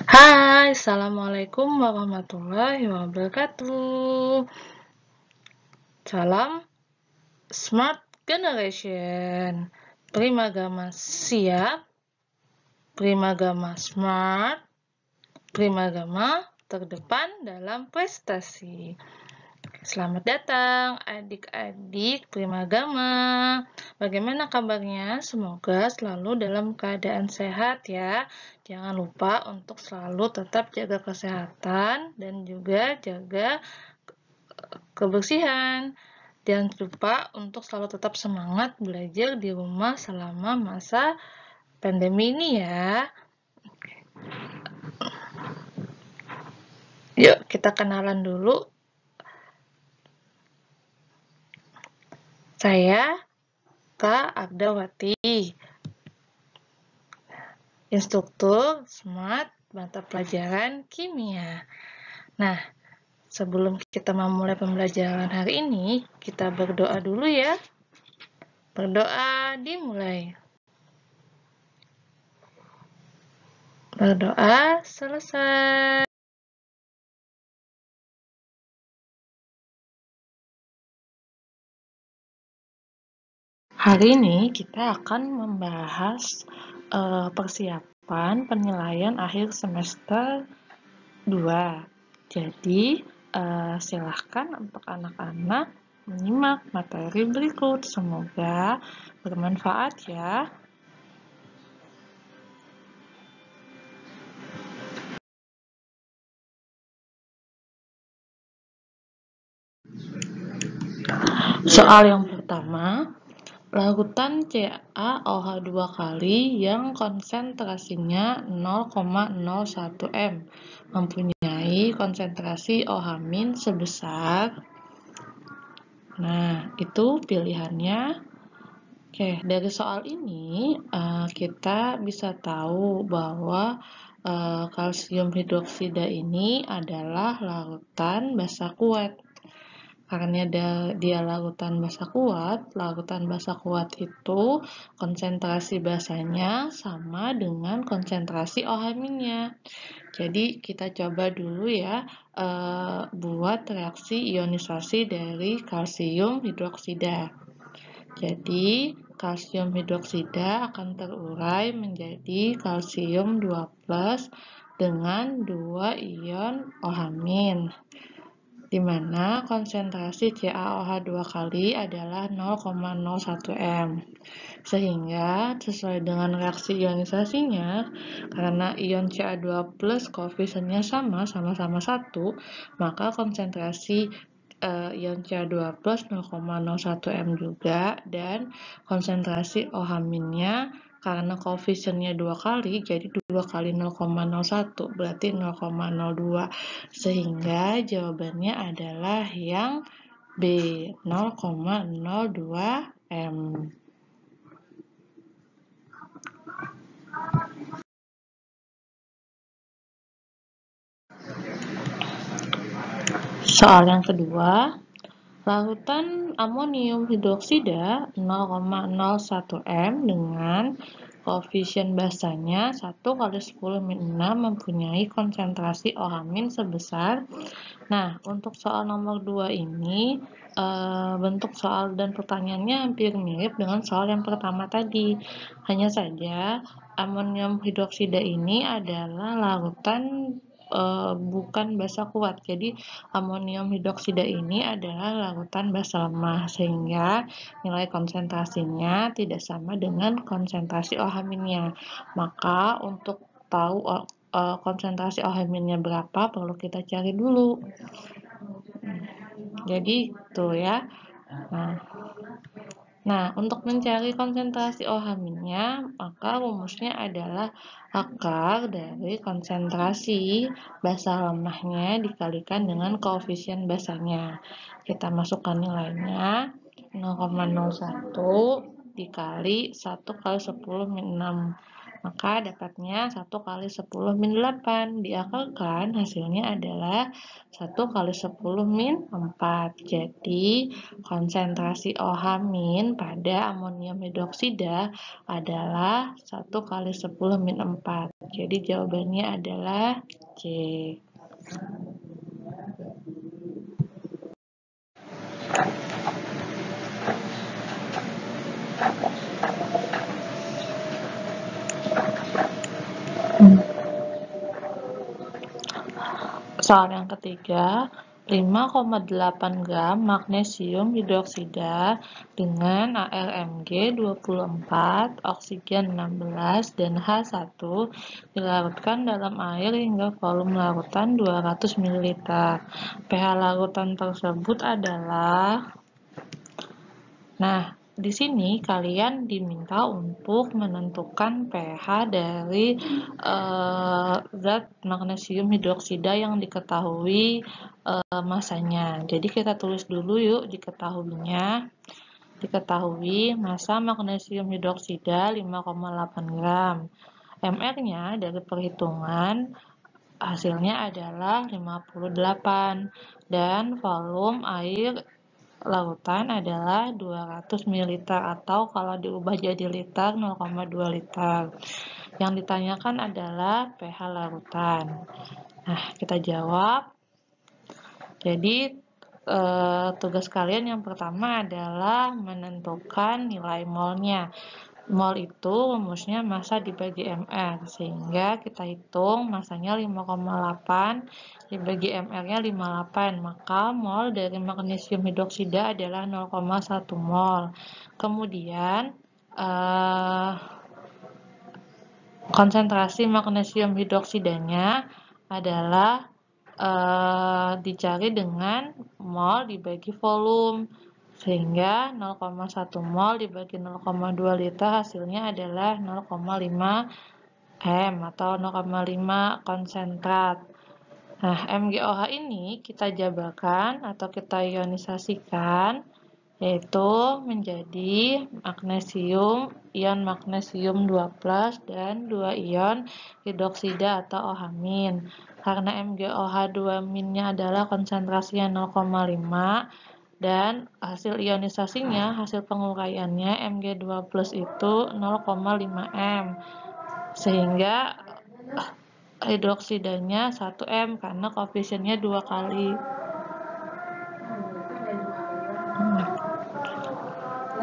Hai, Assalamualaikum warahmatullahi wabarakatuh. Salam Smart Generation. Primagama siap, Primagama smart, Primagama terdepan dalam prestasi. Selamat datang adik-adik Primagama. Bagaimana kabarnya? Semoga selalu dalam keadaan sehat ya. Jangan lupa untuk selalu tetap jaga kesehatan dan juga jaga kebersihan. Jangan lupa untuk selalu tetap semangat belajar di rumah selama masa pandemi ini ya. Yuk kita kenalan dulu. Saya Kak Ardawati, instruktur Smart mata pelajaran kimia. Nah, sebelum kita memulai pembelajaran hari ini, kita berdoa dulu ya. Berdoa dimulai. Berdoa selesai. Hari ini kita akan membahas persiapan penilaian akhir semester 2. Jadi, silahkan untuk anak-anak menyimak materi berikut. Semoga bermanfaat ya. Soal yang pertama, larutan CaOH 2 kali yang konsentrasinya 0,01 m mempunyai konsentrasi OH- sebesar. Nah, itu pilihannya. Oke, dari soal ini kita bisa tahu bahwa kalsium hidroksida ini adalah larutan basa kuat. Karena dia larutan basa kuat itu konsentrasi basanya sama dengan konsentrasi OH-nya. Jadi kita coba dulu ya buat reaksi ionisasi dari kalsium hidroksida. Jadi kalsium hidroksida akan terurai menjadi kalsium 2+ dengan 2 ion OH-, di mana konsentrasi CaOH 2 kali adalah 0,01 m. Sehingga sesuai dengan reaksi ionisasinya, karena ion Ca2+ koefisiennya sama-sama 1, maka konsentrasi ion Ca2+ 0,01 m juga, dan konsentrasi OH-nya karena koefisiennya 2 kali, jadi 2 kali 0,01 berarti 0,02. Sehingga jawabannya adalah yang B, 0,02 m. Soal yang kedua, larutan amonium hidroksida 0,01 m dengan koefisien basanya 1 kali 10⁻⁶ mempunyai konsentrasi OH- sebesar. Nah, untuk soal nomor 2 ini, bentuk soal dan pertanyaannya hampir mirip dengan soal yang pertama tadi. Hanya saja, amonium hidroksida ini adalah larutan bukan basa kuat. Jadi, amonium hidroksida ini adalah larutan basa lemah, sehingga nilai konsentrasinya tidak sama dengan konsentrasi OH-nya. Maka, untuk tahu konsentrasi OH-nya berapa, perlu kita cari dulu. Jadi, tuh ya. Nah, untuk mencari konsentrasi OH-nya, maka rumusnya adalah akar dari konsentrasi basa lemahnya dikalikan dengan koefisien basanya. Kita masukkan nilainya 0,01 dikali 1 kali 10⁻⁶. maka dapatnya 1 kali 10 min 8. Diakalkan hasilnya adalah 1 kali 10 min 4. Jadi konsentrasi OH min pada amonium hidroksida adalah 1 kali 10 min 4. Jadi jawabannya adalah C. Soal yang ketiga, 5,8 gram magnesium hidroksida dengan AlMg 24, oksigen 16, dan H1 dilarutkan dalam air hingga volume larutan 200 ml. pH larutan tersebut adalah... Nah, di sini kalian diminta untuk menentukan pH dari zat magnesium hidroksida yang diketahui masanya. Jadi kita tulis dulu yuk diketahuinya. Diketahui massa magnesium hidroksida 5,8 gram. MR-nya dari perhitungan hasilnya adalah 58 dan volume air lautan adalah 200 ml atau kalau diubah jadi liter 0,2 liter. Yang ditanyakan adalah pH larutan. Nah, kita jawab. Jadi tugas kalian yang pertama adalah menentukan nilai molnya. Mol itu rumusnya massa dibagi mR, sehingga kita hitung massanya 5,8 dibagi mR-nya 58, maka mol dari magnesium hidroksida adalah 0,1 mol. Kemudian konsentrasi magnesium hidroksidanya adalah dicari dengan mol dibagi volume. Sehingga 0,1 mol dibagi 0,2 liter hasilnya adalah 0,5 M atau 0,5 konsentrat. Nah, MgOH ini kita jabarkan atau kita ionisasikan, yaitu menjadi magnesium, ion magnesium 2+ dan 2 ion hidroksida atau OH-. Karena MgOH 2- adalah konsentrasinya 0,5 dan hasil ionisasinya, hasil penguraiannya Mg2+ itu 0,5 M. Sehingga hidroksidanya 1 M karena koefisiennya 2 kali.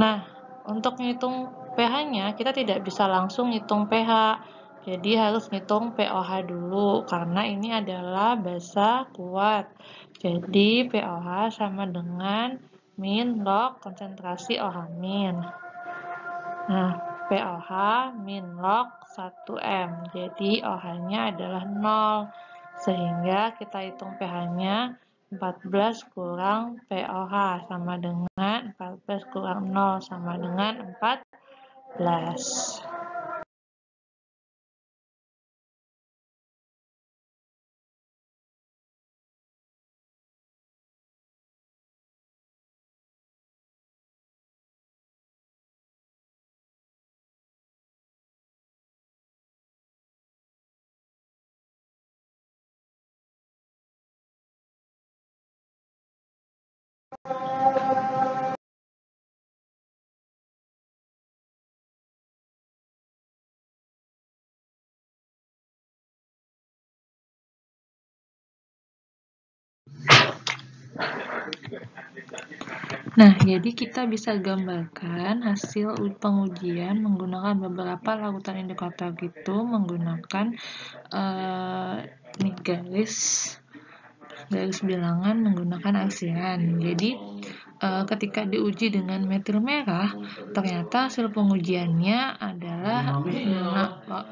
Nah, untuk ngitung pH-nya kita tidak bisa langsung ngitung pH. Jadi harus ngitung pOH dulu karena ini adalah basa kuat. Jadi pOH sama dengan min log konsentrasi OH min. Nah, pOH min log 1M. Jadi OH-nya adalah 0. Sehingga kita hitung pH-nya 14 kurang pOH sama dengan 14 kurang 0 sama dengan 14. Nah, jadi kita bisa gambarkan hasil pengujian menggunakan beberapa larutan indikator gitu, menggunakan ini garis bilangan menggunakan arsiran. Jadi ketika diuji dengan metil merah, ternyata hasil pengujiannya adalah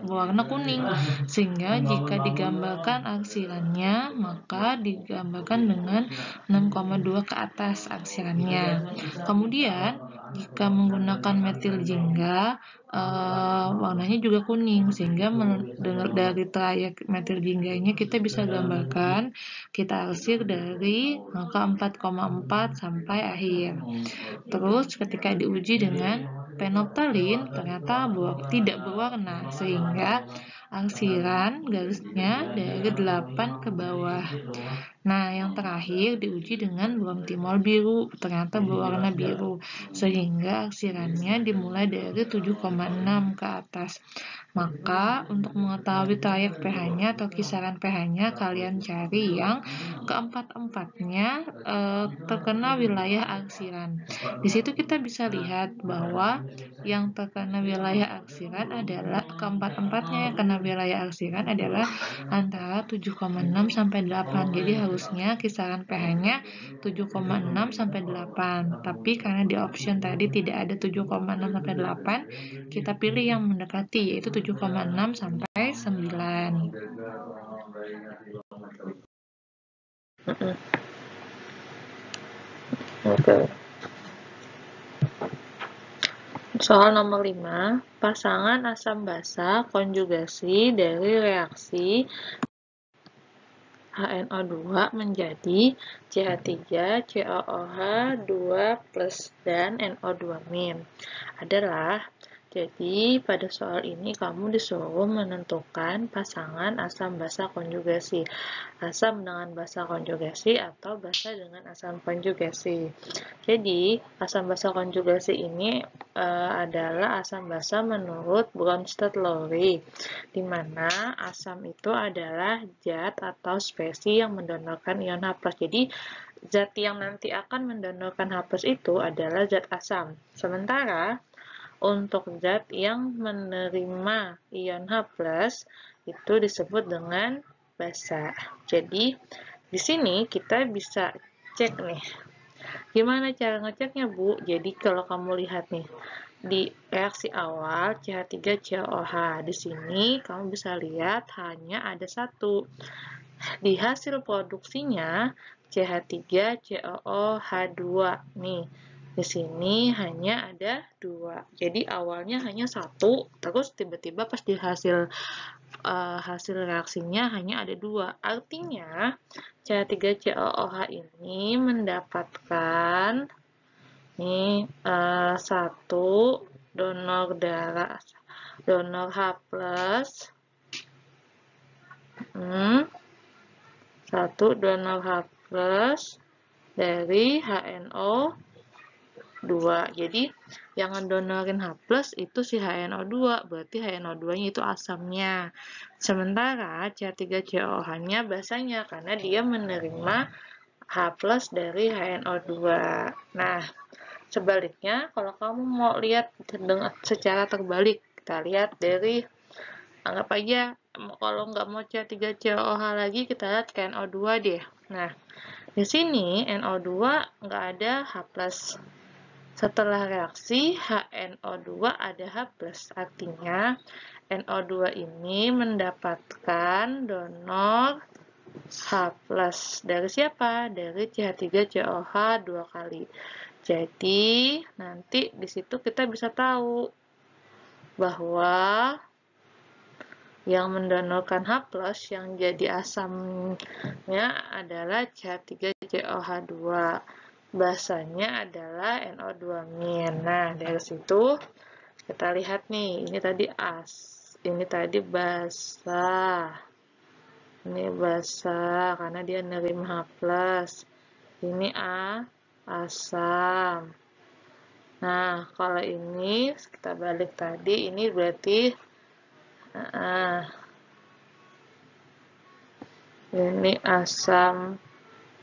warna kuning, sehingga jika digambarkan arsirannya, maka digambarkan dengan 6,2 ke atas arsirannya. Kemudian, jika menggunakan metil jingga, warnanya juga kuning, sehingga dari trayek metil jingganya kita bisa gambarkan, kita arsir dari angka 4,4 sampai akhir. Terus ketika diuji dengan Penoptalin ternyata tidak berwarna, sehingga arsiran garisnya dari 8 ke bawah. Nah, yang terakhir diuji dengan bromtimol biru, ternyata berwarna biru, sehingga arsirannya dimulai dari 7,6 ke atas. Maka, untuk mengetahui trayek pH-nya atau kisaran pH-nya, kalian cari yang keempat-empatnya terkena wilayah arsiran. Di situ kita bisa lihat bahwa yang terkena wilayah arsiran adalah keempat-empatnya yang kena wilayah arsiran adalah antara 7,6 sampai 8. Jadi harusnya kisaran pH-nya 7,6 sampai 8. Tapi karena di option tadi tidak ada 7,6 sampai 8, kita pilih yang mendekati yaitu 7,6 sampai 9. Oke. Soal nomor 5, pasangan asam basa konjugasi dari reaksi HNO2 menjadi CH3, COOH 2+ dan NO2- adalah. Jadi, pada soal ini kamu disuruh menentukan pasangan asam basa konjugasi. Asam dengan basa konjugasi atau basa dengan asam konjugasi. Jadi, asam basa konjugasi ini adalah asam basa menurut Bronsted-Lowry, di mana asam itu adalah zat atau spesi yang mendonorkan ion H+. Jadi, zat yang nanti akan mendonorkan H+ itu adalah zat asam. Sementara, untuk zat yang menerima ion H+, itu disebut dengan basa. Jadi, di sini kita bisa cek nih. Gimana cara ngeceknya, Bu? Jadi, kalau kamu lihat nih, di reaksi awal CH3COOH, di sini kamu bisa lihat hanya ada satu. Di hasil produksinya CH3COOH2 nih. Di sini hanya ada 2. Jadi awalnya hanya 1, terus tiba-tiba pas di hasil reaksinya hanya ada 2. Artinya CH3COOH ini mendapatkan nih 1 donor darah, donor H+, 1 donor H+ dari HNO2. Jadi, yang ngedonorin H+ itu si HNO2, berarti HNO2-nya itu asamnya. Sementara CH3COOH-nya basanya, karena dia menerima H+ dari HNO2. Nah, sebaliknya, kalau kamu mau lihat secara terbalik, kita lihat dari, anggap aja, kalau nggak mau CH3COOH lagi, kita lihat ke NO2 deh. Nah, di sini NO2 nggak ada H+. Setelah reaksi, HNO2 ada H+. Artinya, NO2 ini mendapatkan donor H+. Dari siapa? Dari CH3COOH 2 kali. Jadi, nanti di situ kita bisa tahu bahwa yang mendonorkan H+, yang jadi asamnya adalah CH3COOH2. Basanya adalah NO2-. Nah, dari situ kita lihat nih, ini tadi ini tadi basa. Ini basa karena dia nerima H+. Ini asam. Nah, kalau ini kita balik tadi, ini berarti ini asam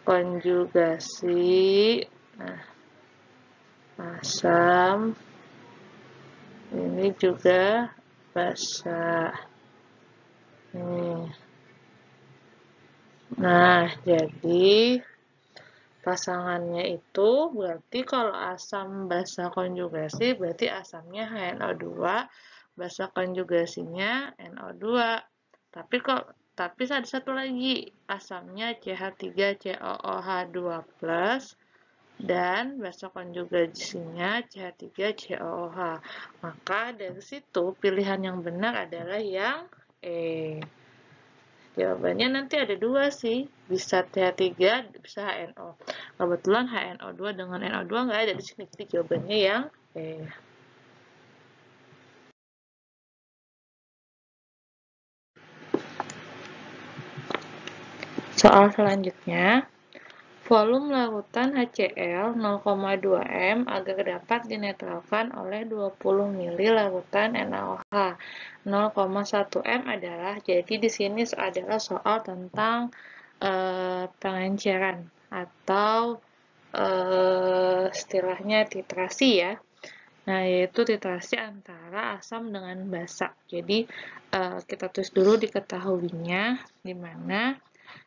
konjugasi. Nah, asam. Ini juga basa. Nah, jadi pasangannya itu berarti kalau asam basa konjugasi berarti asamnya HNO2, basa konjugasinya NO2. Tapi ada satu lagi, asamnya CH3COOH2+ dan basa konjugasinya CH3COOH. Maka dari situ pilihan yang benar adalah yang E. Jawabannya nanti ada 2 sih, bisa CH3, bisa HNO. Kebetulan HNO2 dengan NO2 nggak ada di sini, jadi jawabannya yang E. Soal selanjutnya, volume larutan HCl 0,2 m agar dapat dinetralkan oleh 20 ml larutan NaOH 0,1 m adalah, jadi di sini adalah soal tentang pengenceran atau istilahnya titrasi ya. Nah, yaitu titrasi antara asam dengan basa. Jadi, kita tulis dulu diketahuinya, di mana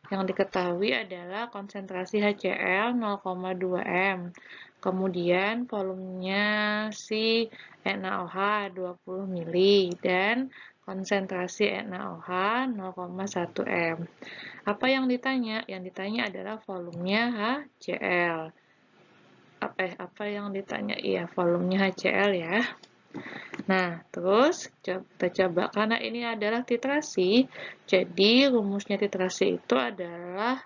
yang diketahui adalah konsentrasi HCl 0,2 m. Kemudian volumenya si NaOH 20 ml dan konsentrasi NaOH 0,1 m. Apa yang ditanya? Yang ditanya adalah volumenya HCl. Apa yang ditanya? Iya, volumenya HCl ya. Nah, terus kita coba, karena ini adalah titrasi, jadi rumusnya titrasi itu adalah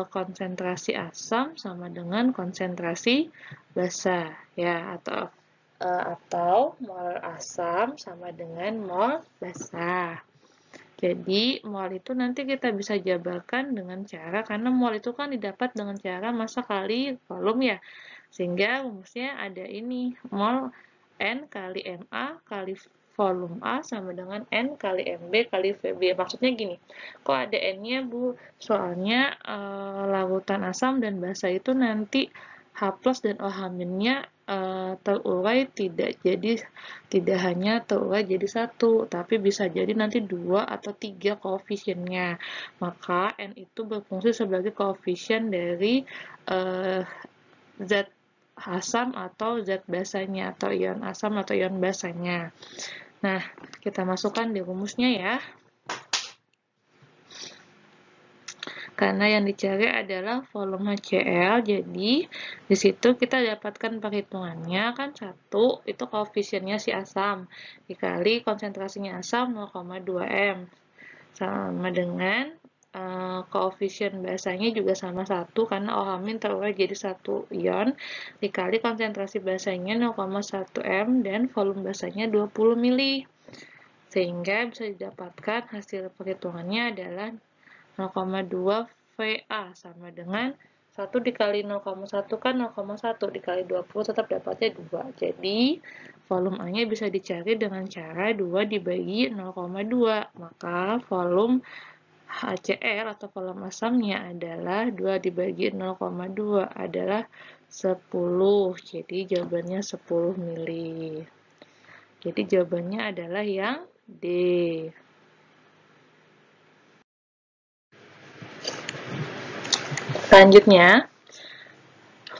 konsentrasi asam sama dengan konsentrasi basa, ya, atau mol asam sama dengan mol basa. Jadi, mol itu nanti kita bisa jabarkan dengan cara, karena mol itu kan didapat dengan cara massa kali volume ya. Sehingga rumusnya ada ini, mol N kali MA kali volume A sama dengan N kali MB kali VB. Maksudnya gini, kok ada N-nya Bu? Soalnya larutan asam dan basa itu nanti H+ dan OH-nya terurai tidak hanya terurai jadi satu, tapi bisa jadi nanti 2 atau 3 koefisiennya. Maka N itu berfungsi sebagai koefisien dari zat asam atau zat basanya, atau ion asam atau ion basanya. Nah, kita masukkan di rumusnya ya. Karena yang dicari adalah volume HCl, jadi di situ kita dapatkan perhitungannya kan 1 itu koefisiennya si asam dikali konsentrasinya asam 0,2 m sama dengan koefisien basanya juga sama 1 karena OH- terurai jadi 1 ion dikali konsentrasi basanya 0,1 m dan volume basanya 20 ml. Sehingga bisa didapatkan hasil perhitungannya adalah 0,2 VA sama dengan 1 dikali 0,1 kan 0,1 dikali 20 tetap dapatnya 2. Jadi volume A-nya bisa dicari dengan cara 2 dibagi 0,2. Maka volume HCl atau volume asamnya adalah 2 dibagi 0,2 adalah 10. Jadi jawabannya 10 mili. Jadi jawabannya adalah yang D. Selanjutnya,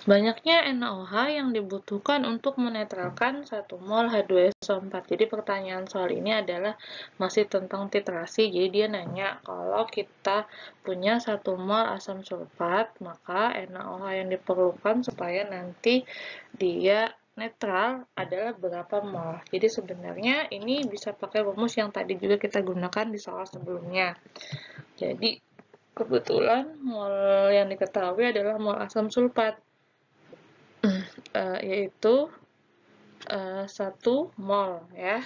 banyaknya NaOH yang dibutuhkan untuk menetralkan 1 mol H2SO4. Jadi pertanyaan soal ini adalah masih tentang titrasi. Jadi dia nanya, kalau kita punya 1 mol asam sulfat, maka NaOH yang diperlukan supaya nanti dia netral adalah berapa mol. Jadi sebenarnya ini bisa pakai rumus yang tadi juga kita gunakan di soal sebelumnya. Jadi kebetulan mol yang diketahui adalah mol asam sulfat, yaitu 1 mol ya.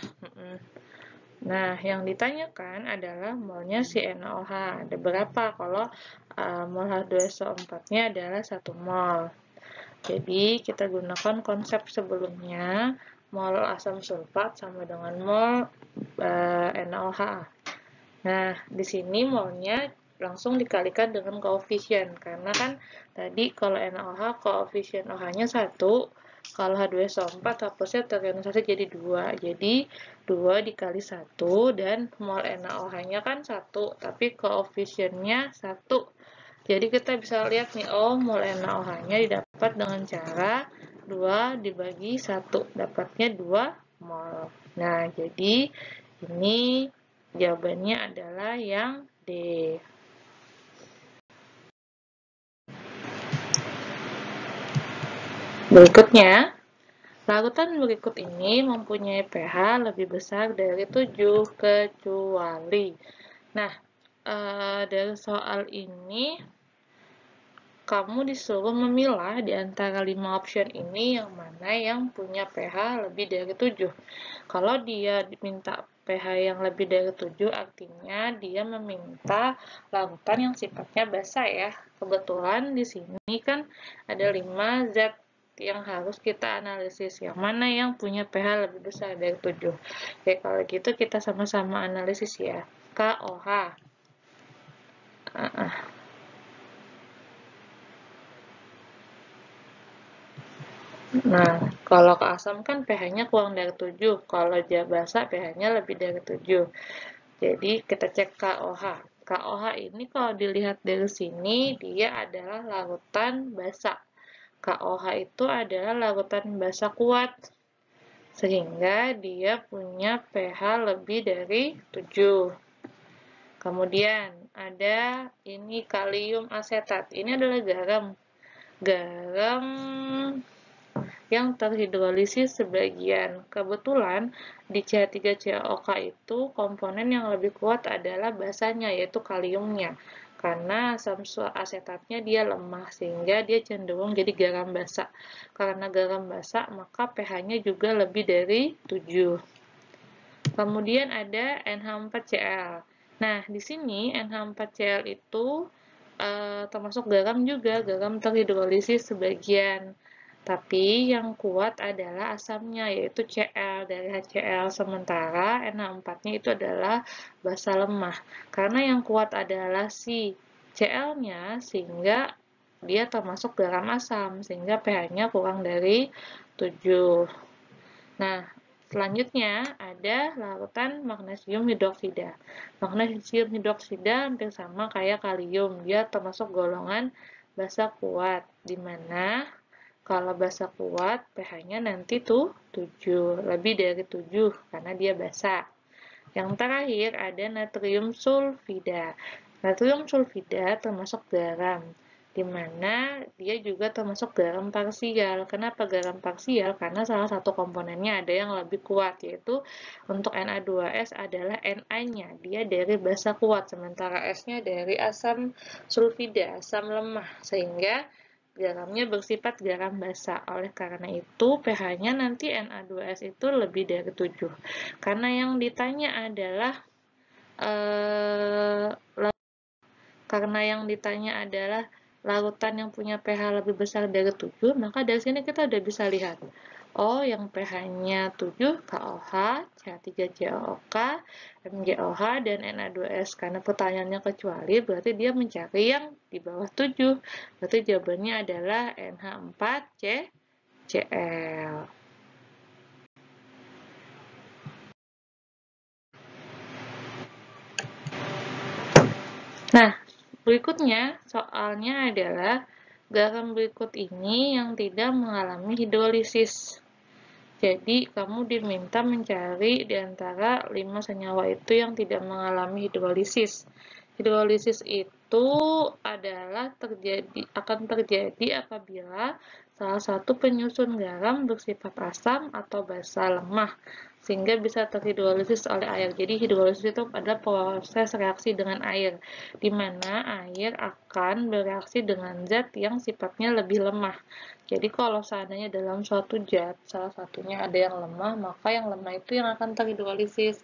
Nah, yang ditanyakan adalah molnya si NaOH. Ada berapa kalau mol H2SO4-nya adalah 1 mol. Jadi, kita gunakan konsep sebelumnya, mol asam sulfat sama dengan mol NaOH. Nah, di sini molnya langsung dikalikan dengan koefisien, karena kan tadi kalau NaOH koefisien OH-nya 1, kalau H2SO4 hapusnya terionisasi jadi 2. Jadi 2 dikali 1 dan mol NaOH-nya kan 1, tapi koefisiennya 1. Jadi kita bisa lihat nih, oh mol NaOH-nya didapat dengan cara 2 dibagi 1, dapatnya 2 mol. Nah, jadi ini jawabannya adalah yang D. Berikutnya, larutan berikut ini mempunyai pH lebih besar dari 7 kecuali. Nah, dari soal ini kamu disuruh memilah di antara 5 option ini yang mana yang punya pH lebih dari 7. Kalau dia diminta pH yang lebih dari 7 artinya dia meminta larutan yang sifatnya basa ya. Kebetulan di sini kan ada 5 zat yang harus kita analisis. Yang mana yang punya pH lebih besar dari 7. Oke, kalau gitu kita sama-sama analisis ya. KOH. Nah, kalau ke asam kan pH-nya kurang dari 7. Kalau dia basa pH-nya lebih dari 7. Jadi kita cek KOH. KOH ini kalau dilihat dari sini dia adalah larutan basa. KOH itu adalah larutan basa kuat. Sehingga dia punya pH lebih dari 7. Kemudian ada ini kalium asetat. Ini adalah garam. Garam yang terhidrolisis sebagian. Kebetulan di CH3COK itu komponen yang lebih kuat adalah basanya, yaitu kaliumnya. Karena asam asetatnya dia lemah, sehingga dia cenderung jadi garam basa. Karena garam basa, maka pH-nya juga lebih dari 7. Kemudian ada NH4Cl. Nah, di sini NH4Cl itu termasuk garam juga, garam terhidrolisis sebagian. Tapi yang kuat adalah asamnya, yaitu Cl dari HCl, sementara NH4-nya itu adalah basa lemah. Karena yang kuat adalah si Cl-nya, sehingga dia termasuk garam asam, sehingga pH-nya kurang dari 7. Nah, selanjutnya ada larutan magnesium hidroksida. Magnesium hidroksida hampir sama kayak kalium, dia termasuk golongan basa kuat, di mana kalau basa kuat, pH-nya nanti tuh 7, lebih dari 7 karena dia basa. Yang terakhir ada natrium sulfida. Natrium sulfida termasuk garam, di mana dia juga termasuk garam parsial. Kenapa garam parsial? Karena salah satu komponennya ada yang lebih kuat, yaitu untuk Na2S adalah Na-nya, dia dari basa kuat, sementara S-nya dari asam sulfida, asam lemah, sehingga garamnya bersifat garam basa. Oleh karena itu, pH-nya nanti Na2S itu lebih dari 7. Karena yang ditanya adalah larutan yang punya pH lebih besar dari 7, maka dari sini kita udah bisa lihat. Oh, yang pH-nya 7 KOH, CH3COK, MgOH, dan Na2S. Karena pertanyaannya kecuali, berarti dia mencari yang di bawah 7. Berarti jawabannya adalah NH4CCl. Nah, berikutnya soalnya adalah garam berikut ini yang tidak mengalami hidrolisis. Jadi, kamu diminta mencari di antara 5 senyawa itu yang tidak mengalami hidrolisis. Hidrolisis itu akan terjadi apabila salah satu penyusun garam bersifat asam atau basa lemah, sehingga bisa terhidrolisis oleh air. Jadi, hidrolisis itu adalah proses reaksi dengan air, di mana air akan bereaksi dengan zat yang sifatnya lebih lemah. Jadi, kalau seandainya dalam suatu zat, salah satunya ada yang lemah, maka yang lemah itu yang akan terhidrolisis.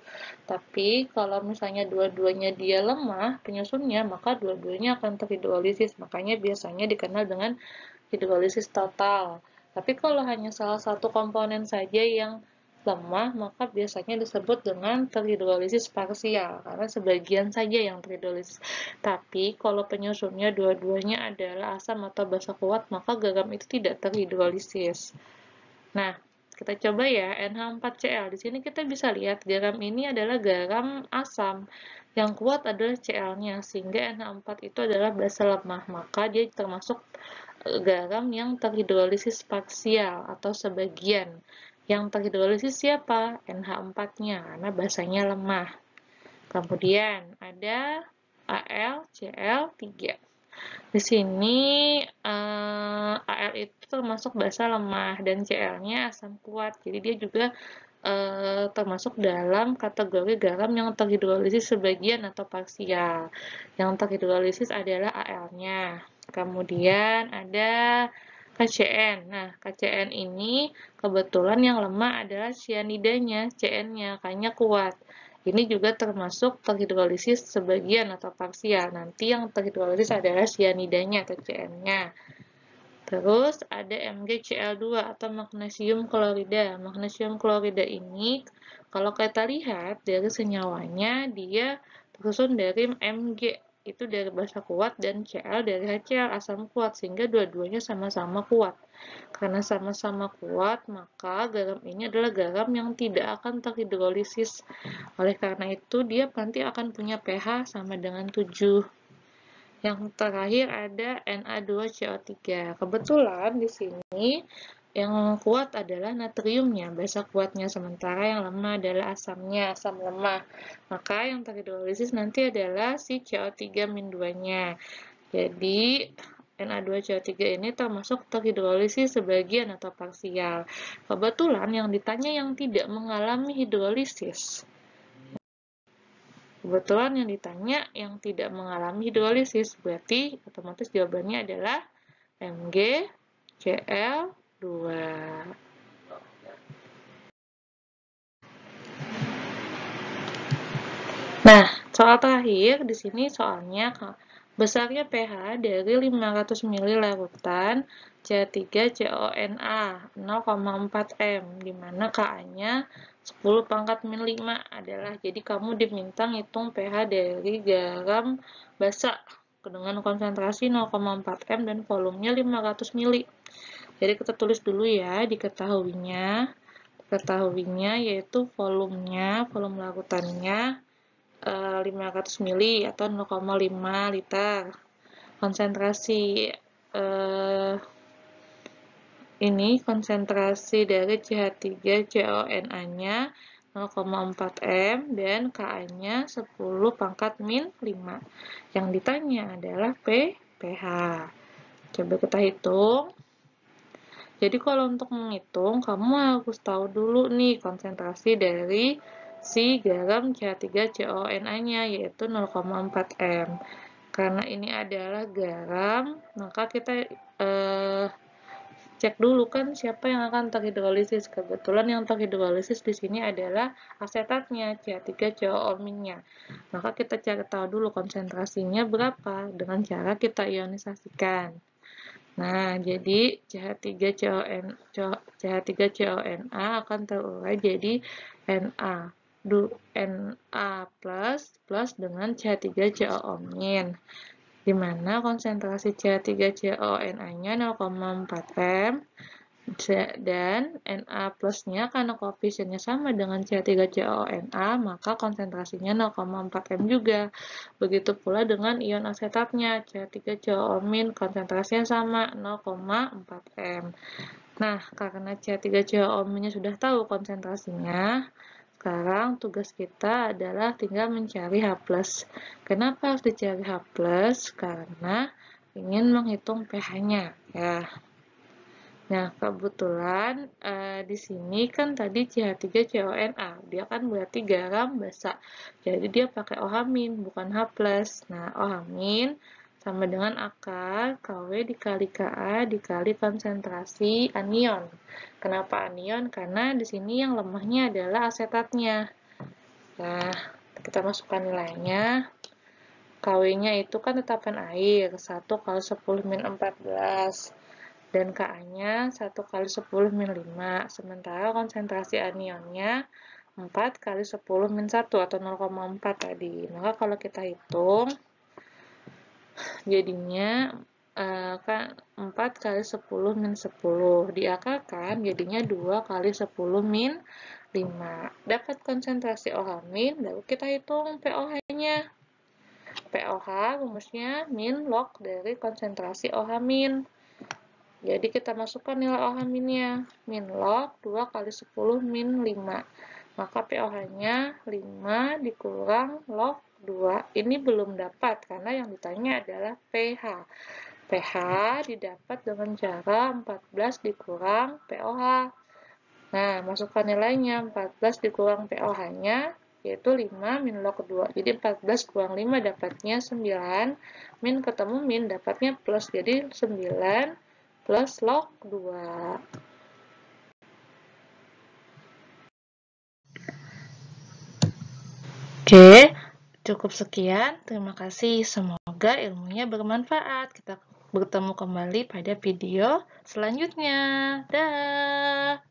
Tapi, kalau misalnya dua-duanya dia lemah, penyusunnya, maka dua-duanya akan terhidrolisis. Makanya biasanya dikenal dengan hidrolisis total. Tapi kalau hanya salah satu komponen saja yang lemah, maka biasanya disebut dengan terhidrolisis parsial, karena sebagian saja yang terhidrolisis. Tapi kalau penyusunnya dua-duanya adalah asam atau basa kuat, maka garam itu tidak terhidrolisis. Nah, kita coba ya, NH4Cl. Di sini kita bisa lihat garam ini adalah garam asam. Yang kuat adalah Cl-nya, sehingga NH4 itu adalah basa lemah. Maka dia termasuk garam yang terhidrolisis parsial atau sebagian. Yang terhidrolisis siapa? NH4-nya, karena basanya lemah. Kemudian ada AlCl3. Di sini Al itu termasuk basa lemah dan Cl-nya asam kuat. Jadi dia juga termasuk dalam kategori garam yang terhidrolisis sebagian atau parsial. Yang terhidrolisis adalah Al-nya. Kemudian ada KCN. Nah, KCN ini kebetulan yang lemah adalah cyanidanya, CN-nya, kayaknya kuat. Ini juga termasuk terhidrolisis sebagian atau parsial. Nanti yang terhidrolisis adalah cyanidanya atau CN-nya. Terus ada MgCl2 atau magnesium klorida. Magnesium klorida ini kalau kita lihat dari senyawanya dia tersusun dari Mg itu dari basa kuat dan Cl dari HCl asam kuat sehingga dua-duanya sama-sama kuat. Karena sama-sama kuat, maka garam ini adalah garam yang tidak akan terhidrolisis. Oleh karena itu, dia nanti akan punya pH sama dengan 7. Yang terakhir ada Na2CO3. Kebetulan di sini yang kuat adalah natriumnya, basa kuatnya, sementara yang lemah adalah asamnya, asam lemah. Maka yang terhidrolisis nanti adalah si CO3-2-nya. Jadi, Na2CO3 ini termasuk terhidrolisis sebagian atau parsial. Kebetulan yang ditanya yang tidak mengalami hidrolisis. Kebetulan yang ditanya yang tidak mengalami hidrolisis, berarti otomatis jawabannya adalah MgCl2. Nah, soal terakhir di sini soalnya besarnya pH dari 500 ml larutan C3CONA 0,4 M, di mana Ka-nya 10 pangkat min 5 adalah, jadi kamu diminta ngitung pH dari garam basa dengan konsentrasi 0,4 M dan volumenya 500 ml. Jadi kita tulis dulu ya diketahuinya. Ketahuinya yaitu volumenya, volume larutannya 500 ml atau 0,5 liter. Konsentrasi ini konsentrasi dari CH3CONA-nya 0,4 M dan Ka-nya 10 pangkat min 5. Yang ditanya adalah pH. Coba kita hitung. Jadi kalau untuk menghitung, kamu harus tahu dulu nih konsentrasi dari si garam CH3CONA-nya, yaitu 0,4 M. Karena ini adalah garam, maka kita cek dulu kan siapa yang akan terhidrolisis. Kebetulan yang terhidrolisis di sini adalah asetatnya, CH3COO-nya. Maka kita cari tahu dulu konsentrasinya berapa dengan cara kita ionisasikan. Nah, jadi CH3CONA akan terurai jadi Na plus dengan CH3COO-, di mana konsentrasi CH3CONA-nya 0,4 M dan Na plusnya karena koefisiennya sama dengan CH3CONA, maka konsentrasinya 0,4 M juga. Begitu pula dengan ion asetatnya, CH3COO- konsentrasinya sama 0,4 M. Nah, karena CH3COO-nya sudah tahu konsentrasinya, sekarang tugas kita adalah tinggal mencari H+. Kenapa harus dicari H+? Karena ingin menghitung pH-nya, ya. Nah, kebetulan di sini kan tadi CH3CONA, dia kan berarti garam basa. Jadi dia pakai OH-, bukan H+. Nah, OH- sama dengan akar KW dikali Ka dikali konsentrasi anion. Kenapa anion? Karena di sini yang lemahnya adalah asetatnya. Nah, kita masukkan nilainya. KW-nya itu kan tetapan air, 1 kali 10 min 14. Dan Ka-nya 1 kali 10 min 5. Sementara konsentrasi anionnya 4 kali 10 min 1 atau 0,4 tadi. Maka kalau kita hitung, jadinya 4 kali 10 min 10 diakarkan jadinya 2 kali 10 min 5. Dapat konsentrasi OH-, lalu kita hitung pOH-nya. pOH rumusnya min log dari konsentrasi OH-. Jadi kita masukkan nilai OH-nya, min log 2 kali 10 min 5. Maka pOH-nya 5 dikurang log 2. Ini belum dapat karena yang ditanya adalah pH. pH didapat dengan cara 14 dikurang pOH. Nah, masukkan nilainya, 14 dikurang pOH-nya, yaitu 5 min log 2. Jadi 14 kurang 5 dapatnya 9, min ketemu min dapatnya plus, jadi 9 plus log 2. Oke, cukup sekian. Terima kasih. Semoga ilmunya bermanfaat. Kita bertemu kembali pada video selanjutnya. Dah.